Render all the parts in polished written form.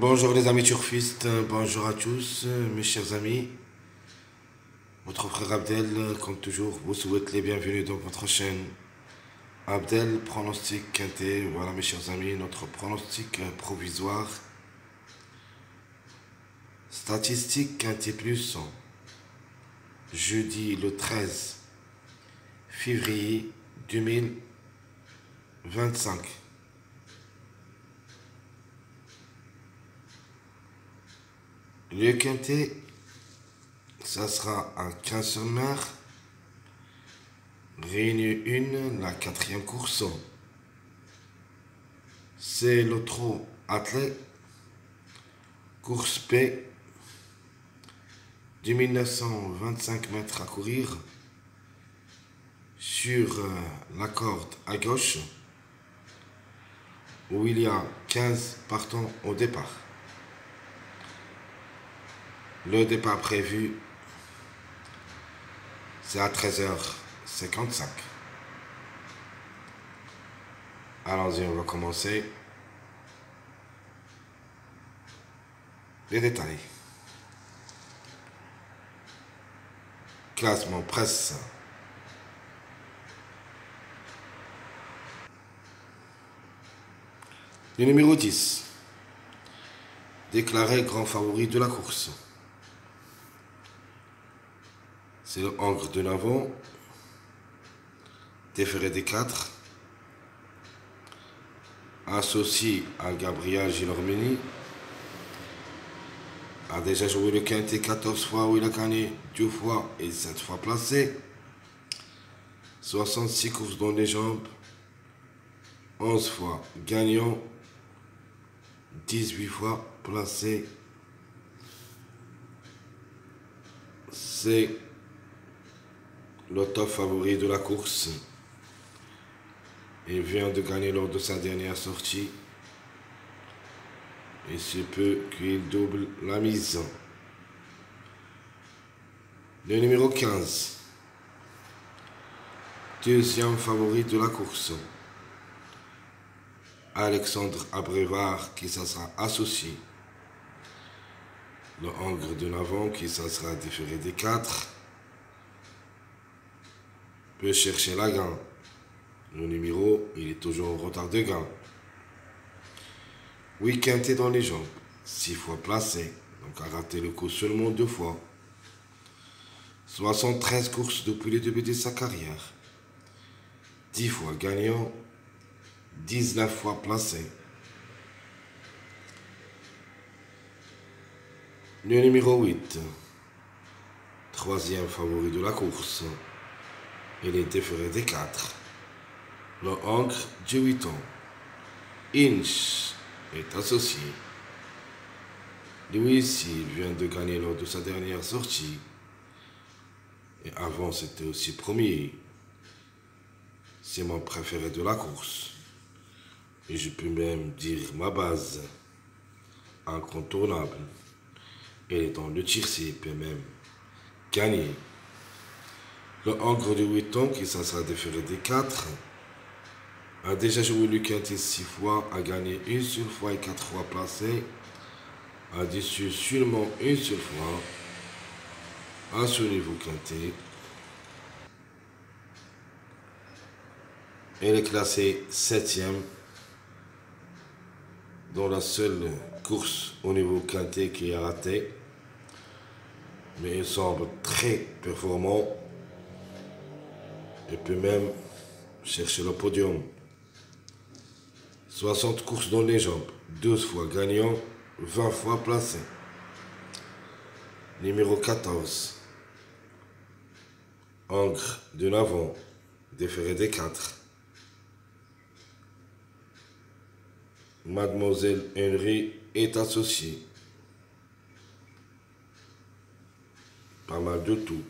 Bonjour les amis turfistes, bonjour à tous, mes chers amis. Votre frère Abdel, comme toujours, vous souhaite les bienvenus dans votre chaîne. Abdel, pronostic quinté. Voilà mes chers amis, notre pronostic provisoire. Statistique quinté plus, jeudi le 13 février 2025. Le quinté, ça sera à 15h, réunion 1, la quatrième course. C'est le trot athlète, course P, 2925 mètres à courir, sur la corde à gauche, où il y a 15 partants au départ. Le départ prévu, c'est à 13h55. Allons-y, on va commencer. Les détails. Classement presse. Le numéro 10. Déclaré grand favori de la course. C'est le Angre de Navon. Déféré des 4. Associé à Gabriel Gilormini. A déjà joué le quintet 14 fois où il a gagné 2 fois et 7 fois placé. 66 courses dans les jambes. 11 fois gagnant. 18 fois placé. C'est le top favori de la course. Il vient de gagner lors de sa dernière sortie. Il se peut qu'il double la mise. Le numéro 15. Deuxième favori de la course. Alexandre Abrévard qui ça sera associé. Le Angre de Navon qui ça sera différé des 4. Peut chercher la gain. Le numéro, il est toujours en retard de gain. Oui, quinté dans les jambes. 6 fois placé. Donc a raté le coup seulement 2 fois. 73 courses depuis le début de sa carrière. 10 fois gagnant. 19 fois placé. Le numéro 8. Troisième favori de la course. Il est déféré des 4. Le Angre de 8 ans. Inch est associé. Lui ici, il vient de gagner lors de sa dernière sortie. Et avant, c'était aussi premier. C'est mon préféré de la course. Et je peux même dire ma base incontournable. Et dans le tiercé, il peut même gagner. Le Angre de 8 ans, qui ça sera déféré des 4, a déjà joué le quintet 6 fois, a gagné une seule fois et 4 fois placé, a déçu seulement une seule fois à ce niveau quintet. Elle est classée 7e dans la seule course au niveau quintet qui a raté. Mais il semble très performant. Il peut même chercher le podium. 60 courses dans les jambes, 12 fois gagnant, 20 fois placé. Numéro 14. Angre de Navon, déféré des 4. Mademoiselle Henry est associée. Pas mal de tout.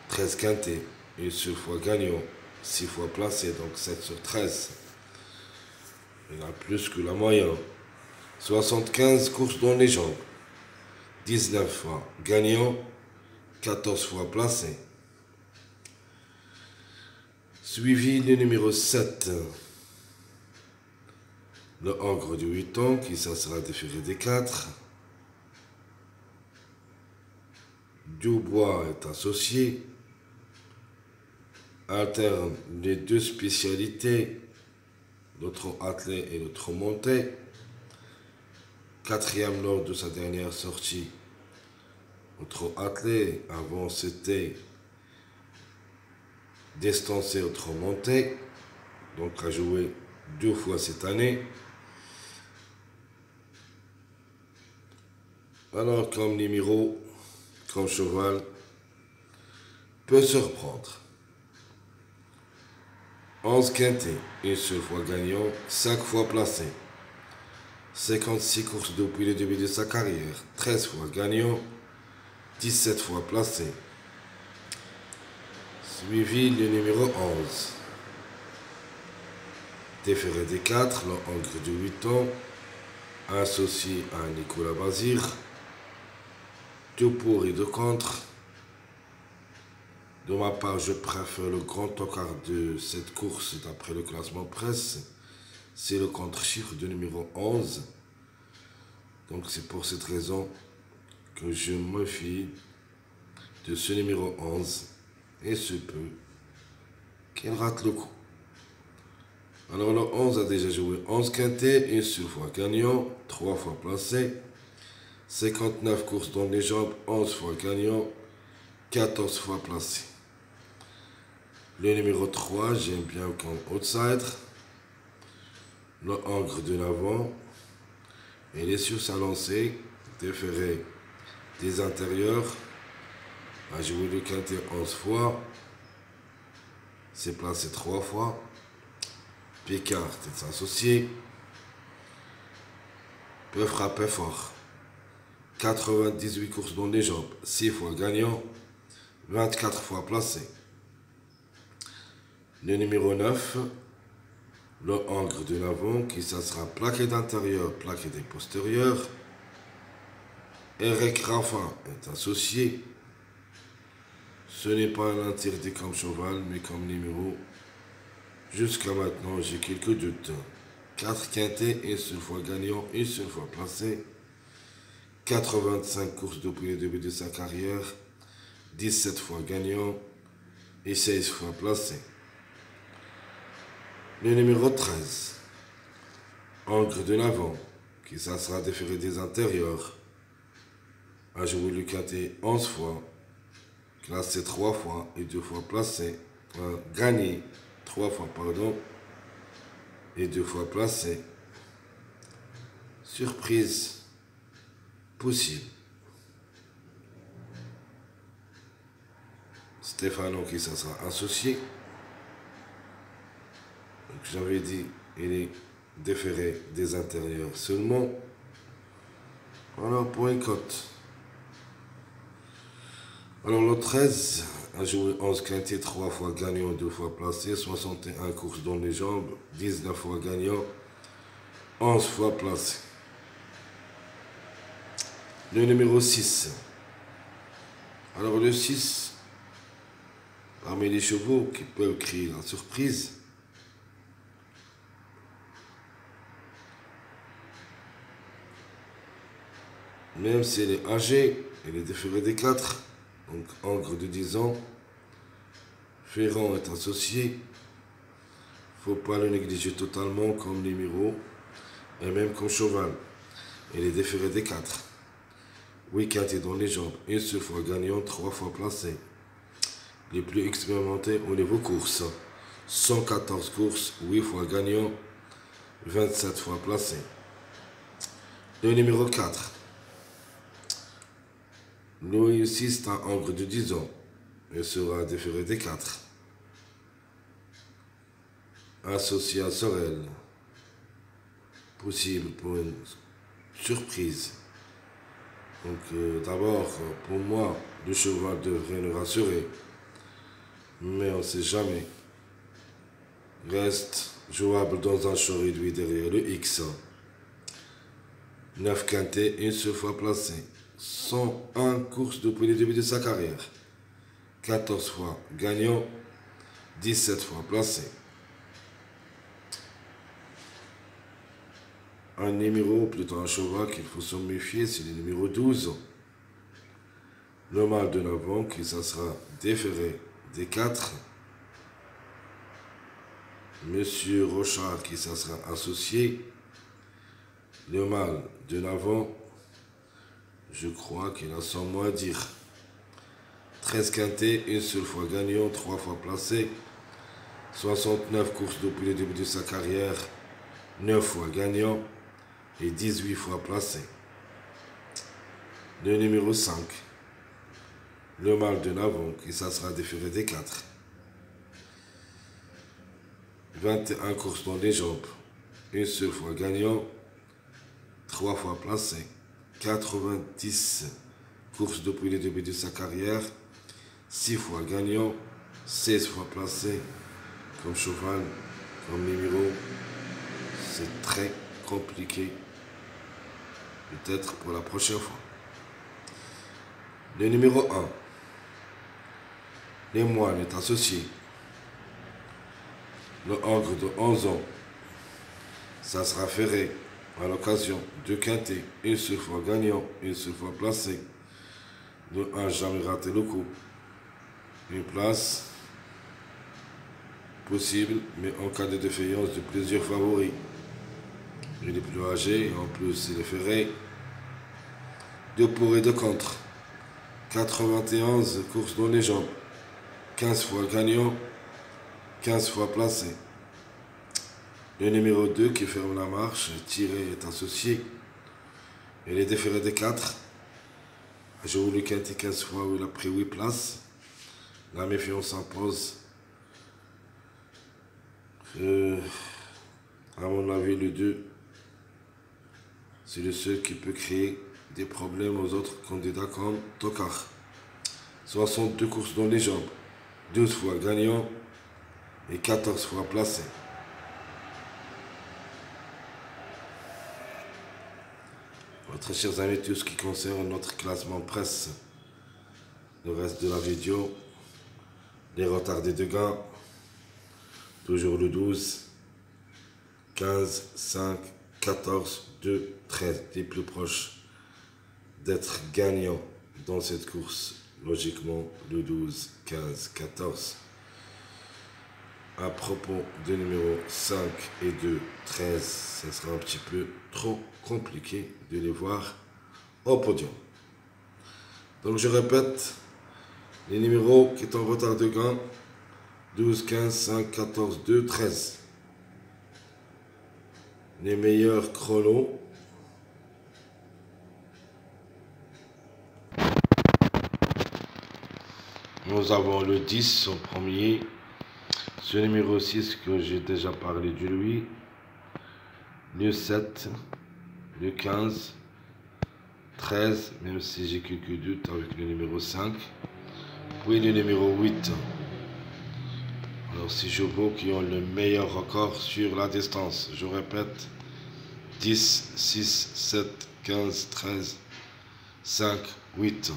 13 quintés, une seule fois gagnant, 6 fois placé, donc 7 sur 13. Il a plus que la moyenne. 75 courses dans les jambes. 19 fois gagnant, 14 fois placé. Suivi le numéro 7. Le Angre du 8 ans qui ça sera déféré des 4. Dubois est associé. Alterne les deux spécialités, le trot attelé et le trot monté. Quatrième lors de sa dernière sortie, le trot attelé. Avant c'était distancé au trot monté. Donc a joué 2 fois cette année. Alors comme numéro, comme cheval, peut se reprendre. 11 quintés, une seule fois gagnant, 5 fois placé. 56 courses depuis le début de sa carrière, 13 fois gagnant, 17 fois placé. Suivi le numéro 11. Déféré des 4, le Angre du 8 ans, associé à Nicolas Bazir. 2 pour et 2 contre. De ma part, je préfère le grand tocard de cette course d'après le classement presse. C'est le contre-chiffre de numéro 11. Donc c'est pour cette raison que je me fie de ce numéro 11. Et se peut qu'il rate le coup. Alors le 11 a déjà joué 11 quintés, une seule fois gagnant, 3 fois placé. 59 courses dans les jambes, 11 fois gagnant, 14 fois placé. Le numéro 3, j'aime bien comme outsider. Le Angre de l'avant. Il est sur sa lancée, déféré des intérieurs. A joué le quintet 11 fois. S'est placé 3 fois. Picard est associé. Peut frapper fort. 98 courses dans les jambes, 6 fois gagnant, 24 fois placé. Le numéro 9, le Angre de l'avant, qui ça sera plaqué d'intérieur, plaqué des postérieurs. Eric Raffin est associé. Ce n'est pas un interdit comme cheval, mais comme numéro. Jusqu'à maintenant, j'ai quelques doutes. 4 quintés, une seule fois gagnant, une seule fois placé. 85 courses depuis le début de sa carrière, 17 fois gagnant et 16 fois placé. Le numéro 13, Angre de l'avant, qui ça sera déféré des intérieurs, a joué le quintet 11 fois, classé 3 fois et 2 fois placé, gagné 3 fois, pardon, et 2 fois placé. Surprise possible. Stéphano qui ça sera associé. Donc j'avais dit, il est déféré des intérieurs seulement. Alors pour une cote. Alors le 13 a joué 11 quintés, 3 fois gagnant, 2 fois placé, 61 courses dans les jambes, 19 fois gagnant, 11 fois placé. Le numéro 6. Alors le 6, parmi les chevaux qui peuvent créer la surprise, même si elle est âgée, elle est déférée des 4, donc Angre de 10 ans. Ferrand est associé. Il ne faut pas le négliger totalement comme numéro et même comme cheval. Elle est déférée des 4. 8 quintés dans les jambes, une seule fois gagnant, 3 fois placé. Les plus expérimentés au niveau course. 114 courses, 8 fois gagnant, 27 fois placé. Le numéro 4. Lui aussi, c'est un Angre de 10 ans. Il sera déféré des 4. Associé à Sorel. Possible pour une surprise. Donc d'abord, pour moi, le cheval devrait nous rassurer. Mais on ne sait jamais. Reste jouable dans un champ réduit derrière le X. 9 quintés, une seule fois placé. 101 courses depuis le début de sa carrière. 14 fois gagnant, 17 fois placé. un numéro, plutôt un cheval qu'il faut se méfier, c'est le numéro 12. Le mâle de l'avant qui ça sera déféré des 4. Monsieur Rochard qui ça sera associé. Le mâle de l'avant, je crois qu'il a son mot à dire. 13 quintés, une seule fois gagnant, 3 fois placé. 69 courses depuis le début de sa carrière, 9 fois gagnant et 18 fois placé. Le numéro 5, le mâle de l'avant, qui ça sera déféré des 4. 21 courses dans les jambes, une seule fois gagnant, 3 fois placé. 90 courses depuis le début de sa carrière, 6 fois gagnant, 16 fois placé. Comme cheval, comme numéro, c'est très compliqué. Peut-être pour la prochaine fois. Le numéro 1. Les moines est associé. Le ogre de 11 ans. Ça sera ferré à l'occasion de quintet. Une seule fois gagnant, une seule fois placé. Le 1, jamais raté le coup. Une place possible, mais en cas de défaillance de plusieurs favoris. Il est plus âgé, en plus il est ferré. De pour et de contre. 91 courses dans les jambes. 15 fois gagnant, 15 fois placé. Le numéro 2 qui ferme la marche, tiré est associé. Il est déféré des 4. J'ai voulu quinter 15 fois où il a pris 8 places. La méfiance s'impose. À mon avis, le 2, c'est le seul qui peut créer des problèmes aux autres candidats comme Tokar. 62 courses dans les jambes, 12 fois gagnant et 14 fois placé. Très chers amis, tout ce qui concerne notre classement presse, le reste de la vidéo, les retardés de gains, toujours le 12, 15, 5, 14, 2, 13, les plus proches d'être gagnants dans cette course. Logiquement, le 12, 15, 14. À propos de numéro 5 et 2, 13, ce sera un petit peu trop compliqué de les voir au podium. Donc je répète, les numéros qui sont en retard de gain, 12, 15, 5, 14, 2, 13. Les meilleurs chronos. Nous avons le 10 au premier. Ce numéro 6 que j'ai déjà parlé de lui. Le 7. Le 15. 13. Même si j'ai quelques doutes avec le numéro 5. Puis le numéro 8. Alors 6 chevaux qui ont le meilleur record sur la distance. Je répète. 10, 6, 7, 15, 13, 5, 8.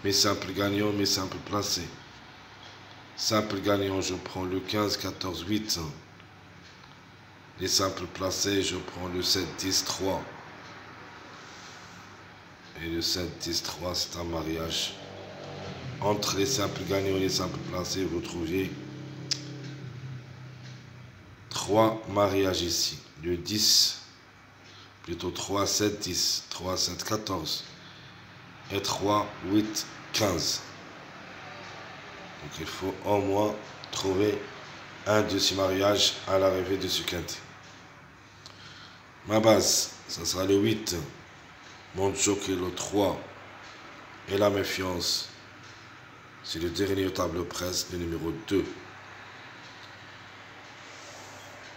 Mes simples gagnants, mes simples placés. Simple gagnant, je prends le 15, 14, 8. Les simples placés, je prends le 7, 10, 3. Et le 7, 10, 3, c'est un mariage. Entre les simples gagnants et les simples placés, vous trouviez 3 mariages ici. Le 10, plutôt 3, 7, 10, 3, 7, 14. Et 3, 8, 15. Donc il faut au moins trouver un de ces mariages à l'arrivée de ce quintet. Ma base, ça sera le 8. Mon jockey le 3. Et la méfiance, c'est le dernier table presse, le numéro 2.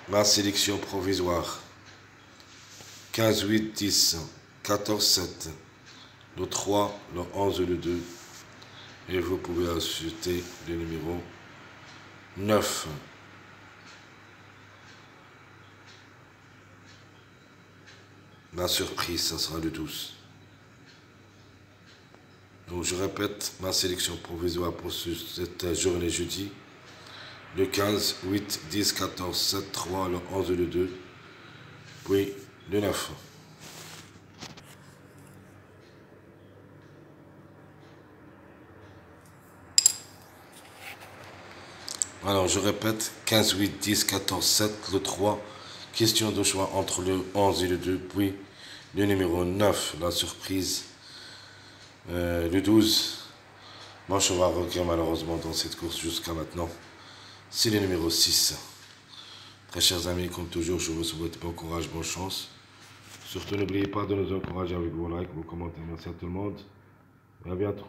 Ma sélection provisoire, 15, 8, 10, 14, 7. Le 3, le 11 et le 2. Et vous pouvez ajouter le numéro 9. Ma surprise, ça sera le 12. Donc je répète ma sélection provisoire pour cette journée jeudi. Le 15, 8, 10, 14, 7, 3, le 11 et le 2. puis le 9. Alors, je répète, 15, 8, 10, 14, 7, le 3. Question de choix entre le 11 et le 2, puis le numéro 9, la surprise, le 12. Mon cheval requin malheureusement dans cette course jusqu'à maintenant, c'est le numéro 6. Très chers amis, comme toujours, je vous souhaite bon courage, bonne chance. Surtout, n'oubliez pas de nous encourager avec vos likes, vos commentaires. Merci à tout le monde et à bientôt.